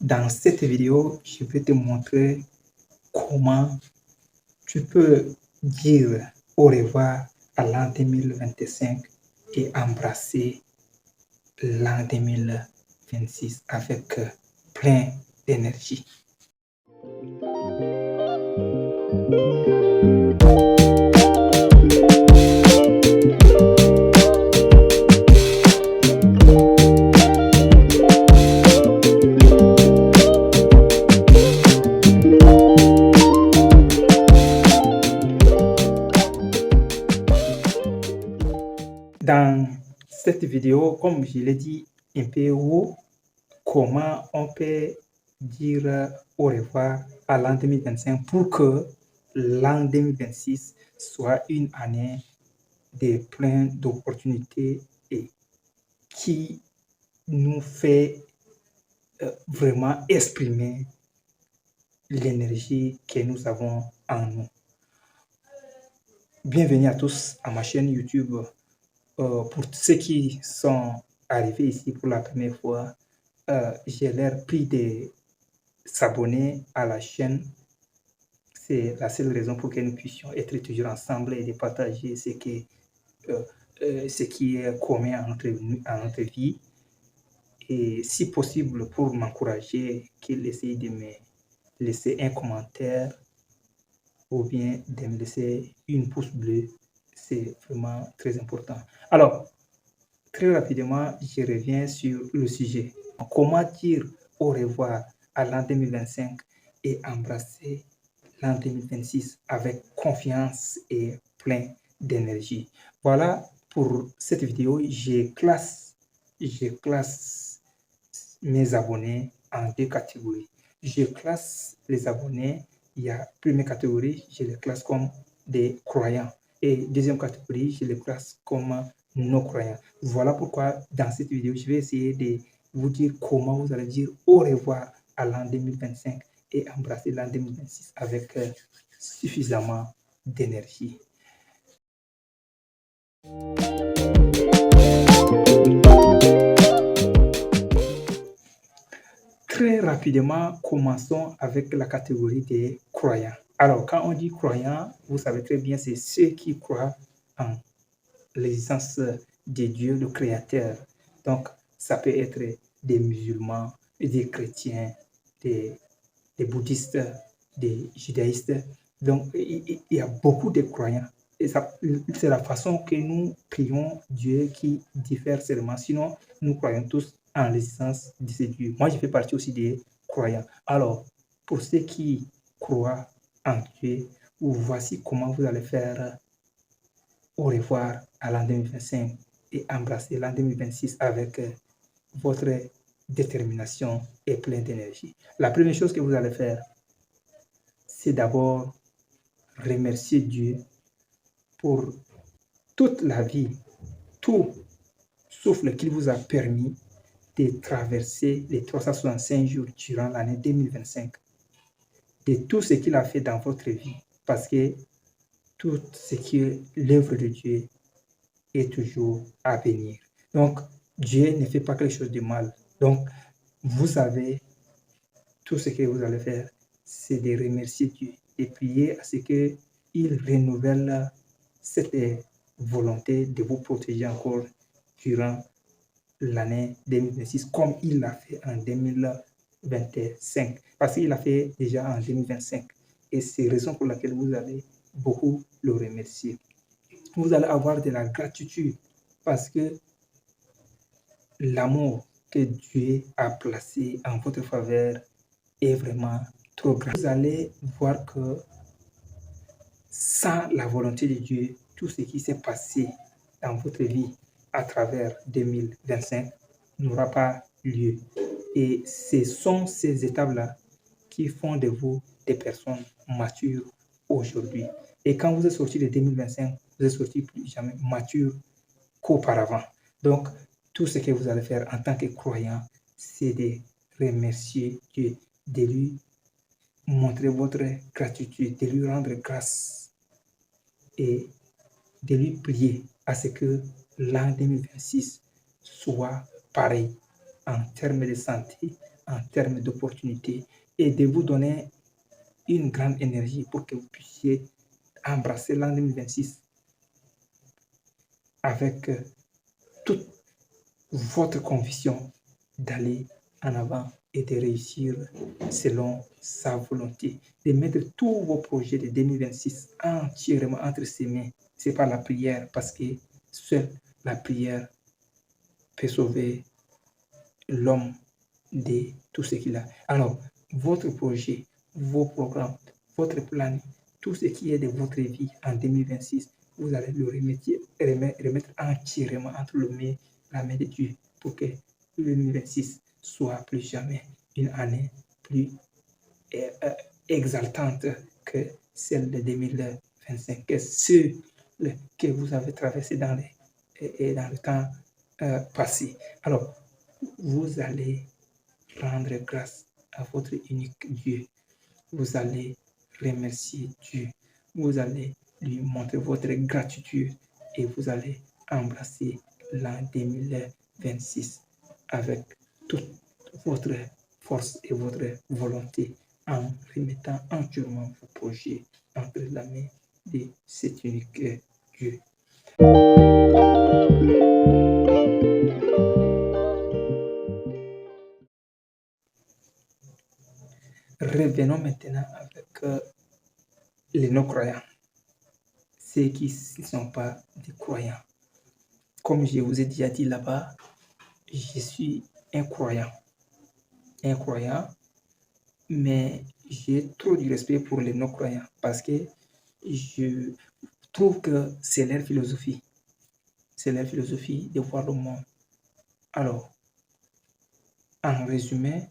Dans cette vidéo, je vais te montrer comment tu peux dire au revoir à l'an 2025 et embrasser l'an 2026 avec plein d'énergie. Dans cette vidéo, comme je l'ai dit un peu haut, comment on peut dire au revoir à l'an 2025 pour que l'an 2026 soit une année de plein d'opportunités et qui nous fait vraiment exprimer l'énergie que nous avons en nous. Bienvenue à tous à ma chaîne YouTube. Pour ceux qui sont arrivés ici pour la première fois, j'ai l'air pris de s'abonner à la chaîne. C'est la seule raison pour que nous puissions être toujours ensemble et de partager ce qui est commun à notre vie. Et si possible, pour m'encourager, qu'il essaye de me laisser un commentaire ou bien de me laisser une pouce bleue. C'est vraiment très important. Alors, très rapidement, je reviens sur le sujet. Comment dire au revoir à l'an 2025 et embrasser l'an 2026 avec confiance et plein d'énergie. Voilà, pour cette vidéo, je classe mes abonnés en deux catégories. Je classe les abonnés, il y a première catégorie, je les classe comme des croyants. Et deuxième catégorie, je les classe comme non-croyants. Voilà pourquoi dans cette vidéo, je vais essayer de vous dire comment vous allez dire au revoir à l'an 2025 et embrasser l'an 2026 avec suffisamment d'énergie. Très rapidement, commençons avec la catégorie des croyants. Alors, quand on dit croyants, vous savez très bien, c'est ceux qui croient en l'existence de Dieu, le Créateur. Donc, ça peut être des musulmans, des chrétiens, des bouddhistes, des judaïstes. Donc, il y a beaucoup de croyants. Et c'est la façon que nous prions Dieu qui diffère seulement. Sinon, nous croyons tous en l'existence de ce Dieu. Moi, je fais partie aussi des croyants. Alors, pour ceux qui croient en Dieu, voici comment vous allez faire au revoir à l'an 2025 et embrasser l'an 2026 avec votre détermination et plein d'énergie. La première chose que vous allez faire, c'est d'abord remercier Dieu pour toute la vie, tout souffle qu'il vous a permis de traverser les 365 jours durant l'année 2025, de tout ce qu'il a fait dans votre vie, parce que tout ce qui est l'œuvre de Dieu est toujours à venir. Donc, Dieu ne fait pas quelque chose de mal. Donc, vous savez, tout ce que vous allez faire, c'est de remercier Dieu et prier à ce qu'il renouvelle cette volonté de vous protéger encore durant l'année 2026, comme il l'a fait en 2025. Parce qu'il l'a fait déjà en 2025. Et c'est la raison pour laquelle vous allez beaucoup le remercier. Vous allez avoir de la gratitude parce que l'amour que Dieu a placé en votre faveur est vraiment trop grand. Vous allez voir que sans la volonté de Dieu, tout ce qui s'est passé dans votre vie à travers 2025 n'aura pas lieu. Et ce sont ces étapes-là qui font de vous des personnes matures aujourd'hui. Et quand vous êtes sorti de 2025, vous êtes sorti plus jamais mature qu'auparavant. Donc, tout ce que vous allez faire en tant que croyant, c'est de remercier Dieu, de lui montrer votre gratitude, de lui rendre grâce et de lui prier à ce que l'an 2026 soit pareil en termes de santé, en termes d'opportunités et de vous donner une grande énergie pour que vous puissiez embrasser l'an 2026 avec toute votre conviction d'aller en avant et de réussir selon sa volonté, de mettre tous vos projets de 2026 entièrement entre ses mains. C'est par la prière, parce que seule la prière peut sauver l'homme de tout ce qu'il a. Alors, votre projet, vos programmes, votre plan, tout ce qui est de votre vie en 2026, vous allez le remettre entièrement entre la main de Dieu pour que 2026 soit plus jamais une année plus exaltante que celle de 2025, que ce que vous avez traversé dans le temps passé. Alors, vous allez rendre grâce à votre unique Dieu. Vous allez remercier Dieu. Vous allez lui montrer votre gratitude et vous allez embrasser l'an 2026 avec toute votre force et votre volonté en remettant entièrement vos projets entre la main de cet unique Dieu. Revenons maintenant avec les non-croyants, ceux qui ne sont pas des croyants. Comme je vous ai déjà dit là-bas, je suis un croyant, mais j'ai trop de respect pour les non-croyants parce que je trouve que c'est leur philosophie. C'est leur philosophie de voir le monde. Alors, en résumé,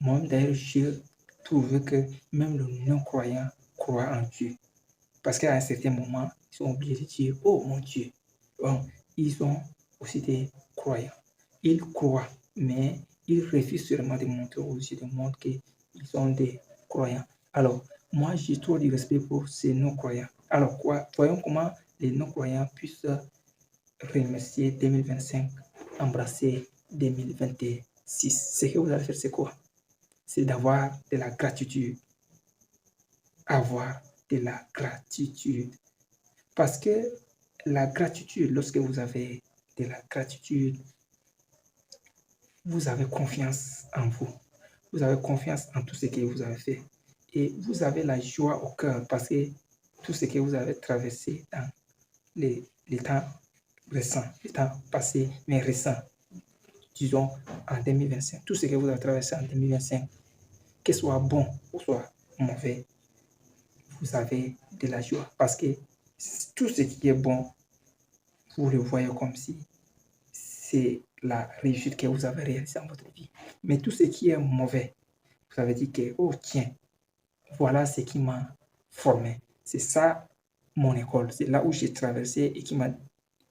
moi d'ailleurs, je trouve que même le non-croyant croit en Dieu. Parce qu'à un certain moment, ils sont obligés de dire, oh mon Dieu. Bon, ils sont aussi des croyants. Ils croient, mais ils refusent sûrement de montrer aux yeux du monde qu'ils sont des croyants. Alors, moi, j'ai trop de respect pour ces non-croyants. Alors, voyons comment les non-croyants puissent remercier 2025, embrasser 2026. Ce que vous allez faire, c'est quoi? C'est d'avoir de la gratitude. Avoir de la gratitude. Parce que la gratitude, lorsque vous avez de la gratitude, vous avez confiance en vous. Vous avez confiance en tout ce que vous avez fait. Et vous avez la joie au cœur parce que tout ce que vous avez traversé dans les temps récents, les temps passés, mais récents, disons en 2025, tout ce que vous avez traversé en 2025, que ce soit bon ou soit mauvais, vous avez de la joie parce que tout ce qui est bon, vous le voyez comme si c'est la réussite que vous avez réalisée dans votre vie. Mais tout ce qui est mauvais, vous avez dit que, oh tiens, voilà ce qui m'a formé. C'est ça mon école. C'est là où j'ai traversé et qui m'a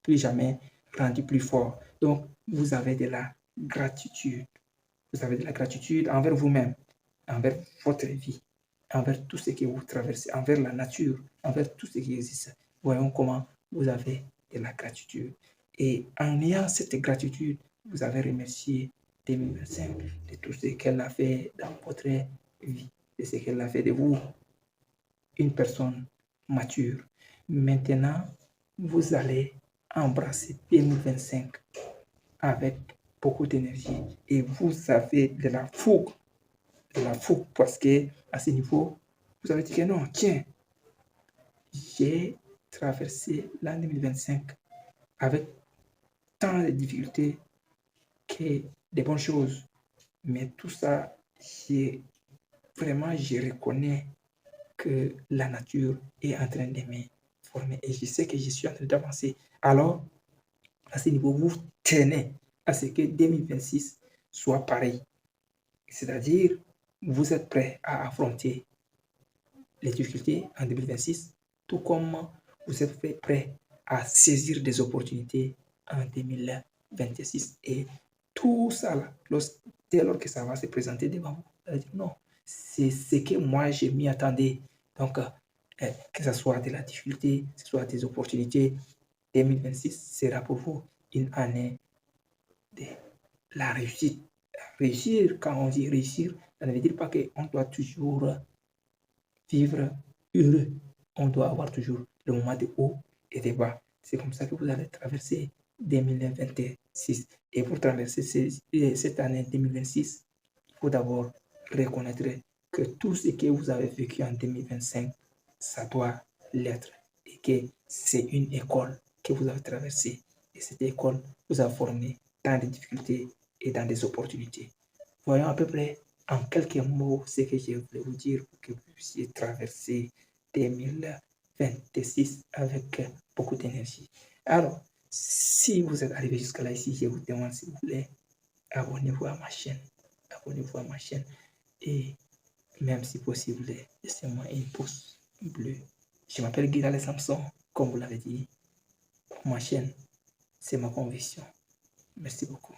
plus jamais rendu plus fort. Donc, vous avez de la gratitude. Vous avez de la gratitude envers vous-même, envers votre vie, envers tout ce que vous traversez, envers la nature, envers tout ce qui existe. Voyons comment vous avez de la gratitude. Et en ayant cette gratitude, vous avez remercié 2025 de tout ce qu'elle a fait dans votre vie, de ce qu'elle a fait de vous, une personne mature. Maintenant, vous allez embrasser 2025 avec beaucoup d'énergie et vous avez de la fougue parce que à ce niveau, vous avez dit que non, tiens, j'ai traversé l'année 2025 avec tant de difficultés que des bonnes choses. Mais tout ça, je reconnais que la nature est en train de me former et je sais que je suis en train d'avancer. Alors, à ce niveau, vous tenez à ce que 2026 soit pareil. C'est-à-dire, vous êtes prêt à affronter les difficultés en 2026, tout comme vous êtes prêt à saisir des opportunités en 2026. Et tout ça, dès lors que ça va se présenter devant vous, vous allez dire non, c'est ce que moi je m'y attendais. Donc, que ce soit de la difficulté, que ce soit des opportunités, 2026 sera pour vous une année de la réussite, réussir, quand on dit réussir, ça ne veut dire pas qu'on doit toujours vivre heureux. On doit avoir toujours le moment de haut et de bas. C'est comme ça que vous allez traverser 2026. Et pour traverser cette année 2026, il faut d'abord reconnaître que tout ce que vous avez vécu en 2025, ça doit l'être. Et que c'est une école que vous avez traversée. Et cette école vous a formé dans des difficultés et dans des opportunités. Voyons à peu près en quelques mots ce que je voulais vous dire pour que vous puissiez traverser 2026 avec beaucoup d'énergie. Alors, si vous êtes arrivé jusqu'à là ici, je vous demande s'il vous plaît, abonnez-vous à ma chaîne. Abonnez-vous à ma chaîne. Et même si possible, laissez-moi une pouce bleu. Je m'appelle Guy Samson, comme vous l'avez dit. Ma chaîne, c'est ma conviction. Merci beaucoup.